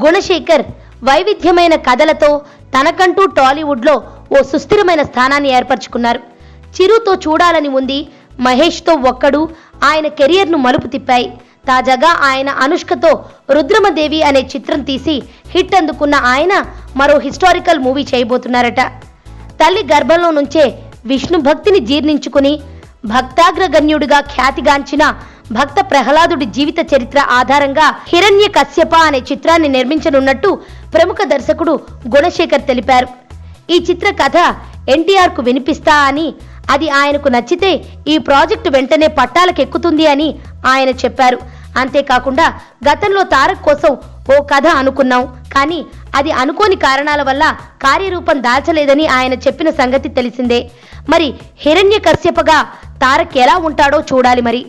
గుణశేఖర్ వైవిధ్యమైన కథలతో తనకంటూ టాలీవుడ్లో ఓ సుస్థిరమైన స్థానాన్ని ఏర్పరచుకున్నారు. చిరుతో చూడాలని ఉంది, మహేష్తో ఒక్కడు ఆయన కెరియర్ను మలుపు తిప్పాయి. తాజాగా ఆయన అనుష్కతో రుద్రమదేవి అనే చిత్రం తీసి హిట్ అందుకున్న ఆయన మరో హిస్టారికల్ మూవీ చేయబోతున్నారట. తల్లి గర్భంలో నుంచే విష్ణు భక్తిని జీర్ణించుకుని భక్తాగ్రగణ్యుడిగా ఖ్యాతిగాంచిన భక్త ప్రహ్లాదుడి జీవిత చరిత్ర ఆధారంగా హిరణ్య కశ్యప అనే చిత్రాన్ని నిర్మించనున్నట్టు ప్రముఖ దర్శకుడు గుణశేఖర్ తెలిపారు. ఈ చిత్ర కథ ఎన్టీఆర్ కు వినిపిస్తా అని, అది ఆయనకు నచ్చితే ఈ ప్రాజెక్టు వెంటనే పట్టాలకెక్కుతుంది అని ఆయన చెప్పారు. అంతేకాకుండా గతంలో తారక్ కోసం ఓ కథ అనుకున్నాం, కానీ అది అనుకోని కారణాల వల్ల కార్యరూపం దాల్చలేదని ఆయన చెప్పిన సంగతి తెలిసిందే. మరి హిరణ్య కశ్యపగా తారక్ ఎలా ఉంటాడో చూడాలి మరి.